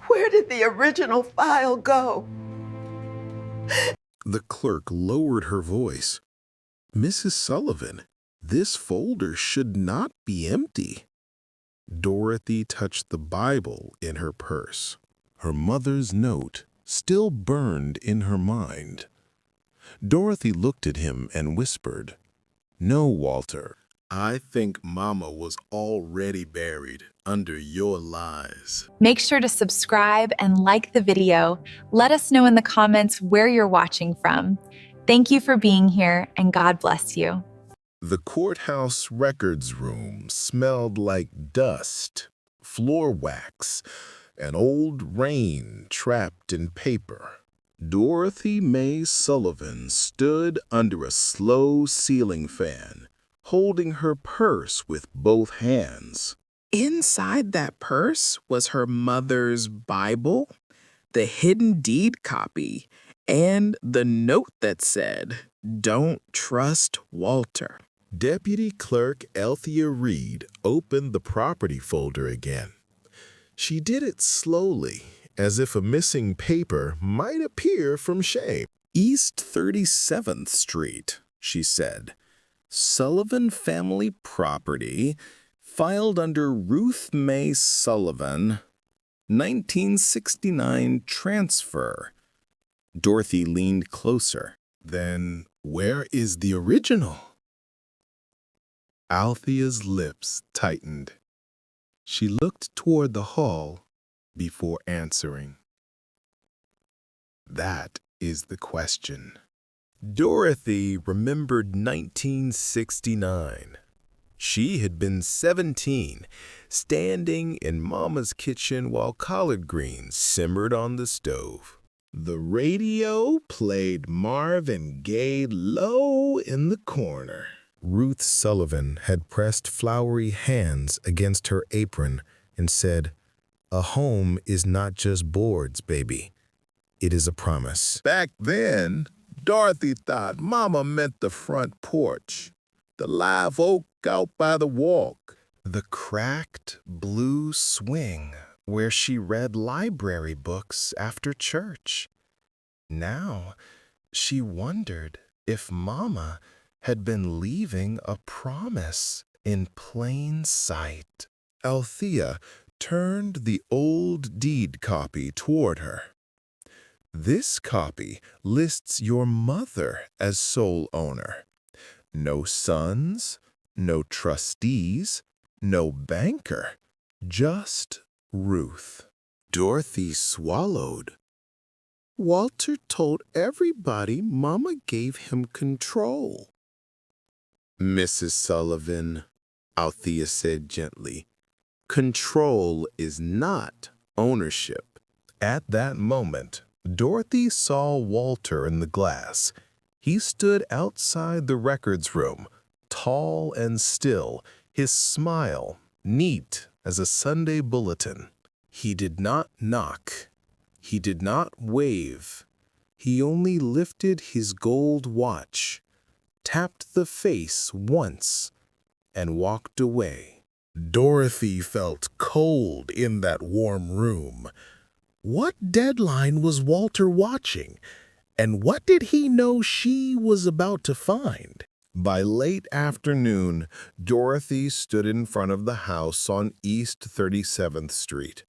Where did the original file go? The clerk lowered her voice. Mrs. Sullivan, this folder should not be empty. Dorothy touched the Bible in her purse. Her mother's note still burned in her mind. Dorothy looked at him and whispered, "No, Walter. I think Mama was already buried under your lies." Make sure to subscribe and like the video. Let us know in the comments where you're watching from. Thank you for being here, and God bless you. The courthouse records room smelled like dust, floor wax, and old rain trapped in paper. Dorothy Mae Sullivan stood under a slow ceiling fan, holding her purse with both hands. Inside that purse was her mother's Bible, the hidden deed copy, and the note that said, "Don't trust Walter." Deputy Clerk Althea Reed opened the property folder again. She did it slowly, as if a missing paper might appear from shame. "East 37th Street," she said. "Sullivan family property, filed under Ruth Mae Sullivan, 1969 transfer." Dorothy leaned closer. "Then where is the original?" Althea's lips tightened. She looked toward the hall before answering. "That is the question." Dorothy remembered 1969. She had been 17, standing in Mama's kitchen while collard greens simmered on the stove. The radio played Marvin Gaye low in the corner. Ruth Sullivan had pressed floury hands against her apron and said, "A home is not just boards, baby. It is a promise." Back then, Dorothy thought Mama meant the front porch, the live oak out by the walk, the cracked blue swing where she read library books after church. Now, she wondered if Mama had been leaving a promise in plain sight. Althea turned the old deed copy toward her. "This copy lists your mother as sole owner. No sons, no trustees, no banker, just Ruth." Dorothy swallowed. "Walter told everybody Mama gave him control." "Mrs. Sullivan," Althea said gently, "control is not ownership." At that moment, Dorothy saw Walter in the glass. He stood outside the records room, tall and still, his smile neat as a Sunday bulletin. He did not knock. He did not wave. He only lifted his gold watch, tapped the face once, and walked away. Dorothy felt cold in that warm room. What deadline was Walter watching, and what did he know she was about to find? By late afternoon, Dorothy stood in front of the house on East 37th Street.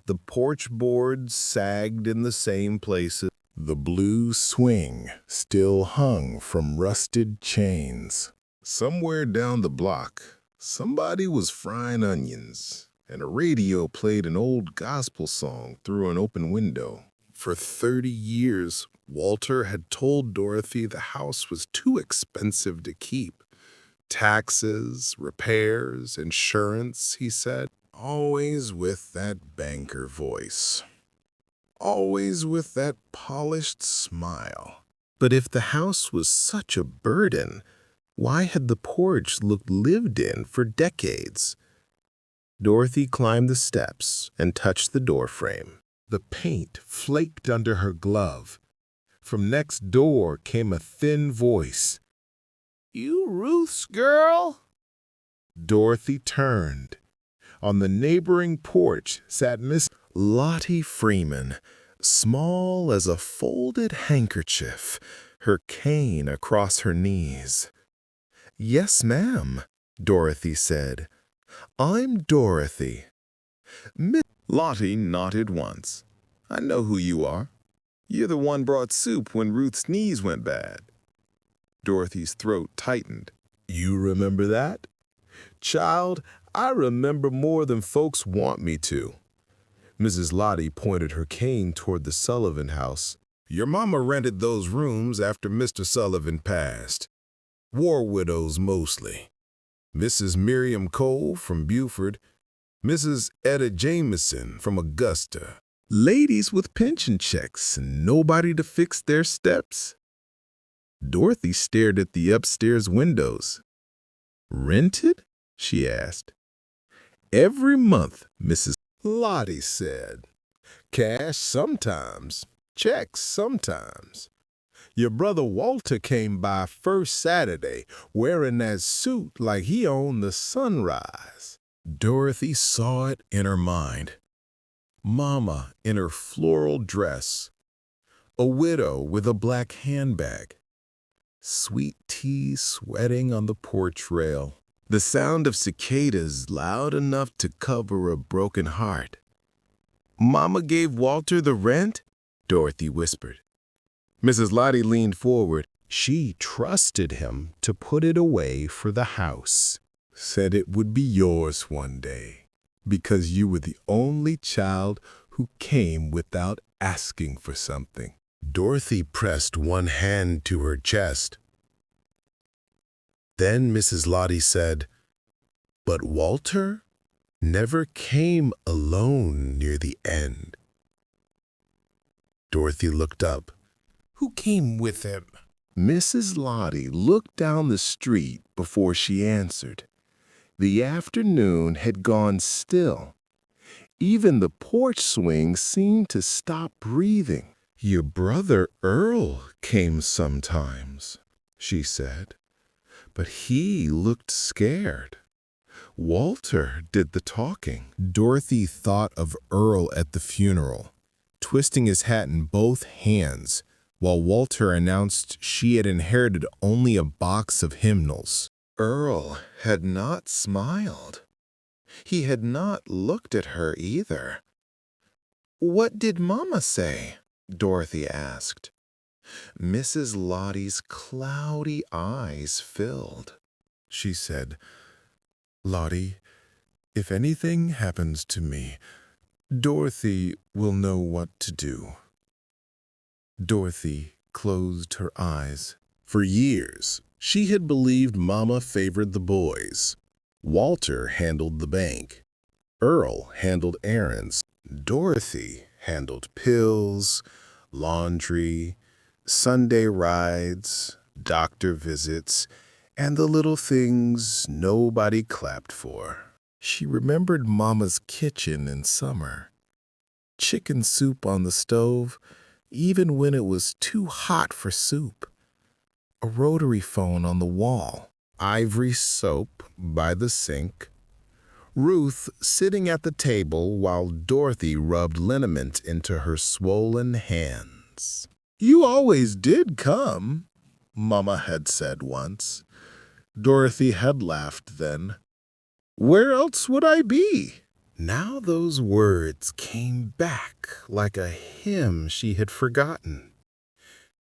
The porch boards sagged in the same places. The blue swing still hung from rusted chains. Somewhere down the block, somebody was frying onions, and a radio played an old gospel song through an open window. For 30 years, Walter had told Dorothy the house was too expensive to keep. Taxes, repairs, insurance, he said, always with that banker voice. Always with that polished smile. But if the house was such a burden, why had the porch looked lived in for decades? Dorothy climbed the steps and touched the doorframe. The paint flaked under her glove. From next door came a thin voice. "You Ruth's girl?" Dorothy turned. On the neighboring porch sat Miss Lottie Freeman, small as a folded handkerchief, her cane across her knees. "Yes, ma'am," Dorothy said. "I'm Dorothy." Miss Lottie nodded once. "I know who you are. You're the one brought soup when Ruth's knees went bad." Dorothy's throat tightened. "You remember that?" "Child, I remember more than folks want me to." Mrs. Lottie pointed her cane toward the Sullivan house. "Your mama rented those rooms after Mr. Sullivan passed. War widows mostly. Mrs. Miriam Cole from Beaufort, Mrs. Etta Jameson from Augusta. Ladies with pension checks and nobody to fix their steps." Dorothy stared at the upstairs windows. "Rented?" she asked. "Every month," Mrs. Lottie said. "Cash sometimes, checks sometimes. Your brother Walter came by first Saturday wearing that suit like he owned the sunrise." Dorothy saw it in her mind. Mama in her floral dress, a widow with a black handbag, sweet tea sweating on the porch rail, the sound of cicadas loud enough to cover a broken heart. "Mama gave Walter the rent?" Dorothy whispered. Mrs. Lottie leaned forward. "She trusted him to put it away for the house. Said it would be yours one day, because you were the only child who came without asking for something." Dorothy pressed one hand to her chest. Then Mrs. Lottie said, "But Walter never came alone near the end." Dorothy looked up. "Who came with him?" Mrs. Lottie looked down the street before she answered. The afternoon had gone still. Even the porch swing seemed to stop breathing. "Your brother Earl came sometimes," she said, "but he looked scared. Walter did the talking." Dorothy thought of Earl at the funeral, twisting his hat in both hands, while Walter announced she had inherited only a box of hymnals. Earl had not smiled. He had not looked at her either. "What did Mama say?" Dorothy asked. Mrs. Lottie's cloudy eyes filled. She said, "Lottie, if anything happens to me, Dorothy will know what to do." Dorothy closed her eyes. For years, she had believed Mama favored the boys. Walter handled the bank. Earl handled errands. Dorothy handled pills, laundry, Sunday rides, doctor visits, and the little things nobody clapped for. She remembered Mama's kitchen in summer. Chicken soup on the stove, even when it was too hot for soup. A rotary phone on the wall. Ivory soap by the sink. Ruth sitting at the table while Dorothy rubbed liniment into her swollen hands. "You always did come," Mama had said once. Dorothy had laughed then. "Where else would I be?" Now those words came back like a hymn she had forgotten.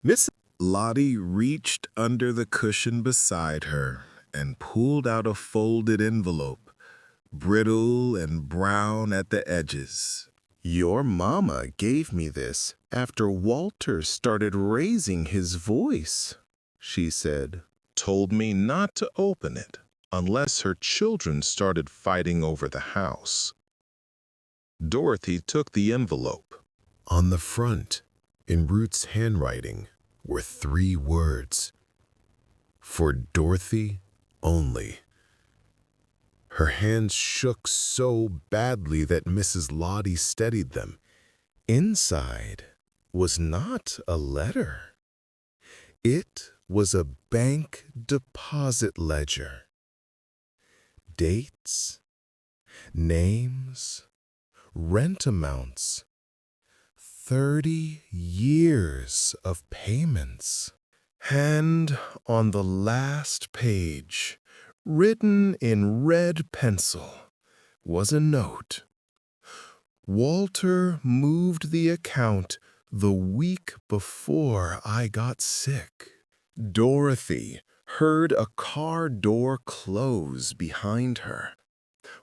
Miss Lottie reached under the cushion beside her and pulled out a folded envelope, brittle and brown at the edges. "Your mama gave me this after Walter started raising his voice," she said. "Told me not to open it unless her children started fighting over the house." Dorothy took the envelope. On the front, in Ruth's handwriting, were 3 words. "For Dorothy only." Her hands shook so badly that Mrs. Lottie steadied them. Inside was not a letter. It was a bank deposit ledger. Dates, Names, rent amounts, 30 years of payments. And on the last page, written in red pencil, was a note. Walter moved the account the week before I got sick. Dorothy heard a car door close behind her.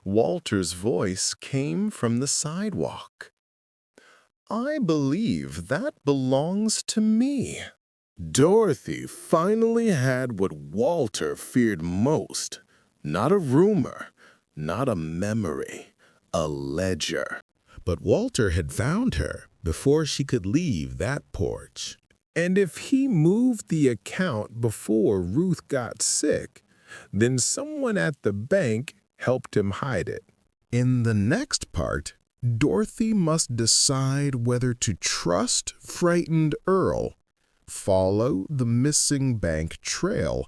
Walter's voice came from the sidewalk. I believe that belongs to me. Dorothy finally had what Walter feared most. Not a rumor, not a memory, a ledger. But Walter had found her before she could leave that porch. And if he moved the account before Ruth got sick, then someone at the bank helped him hide it. In the next part, Dorothy must decide whether to trust frightened Earl, follow the missing bank trail,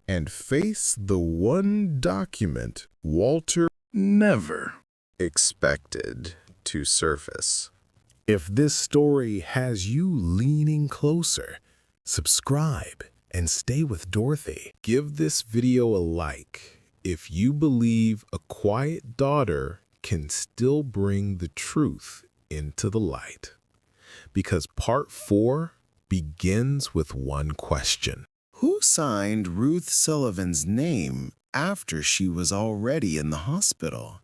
and face the one document Walter never expected to surface. If this story has you leaning closer, subscribe and stay with Dorothy. Give this video a like if you believe a quiet daughter can still bring the truth into the light. Because part 4 begins with one question. Who signed Ruth Sullivan's name after she was already in the hospital?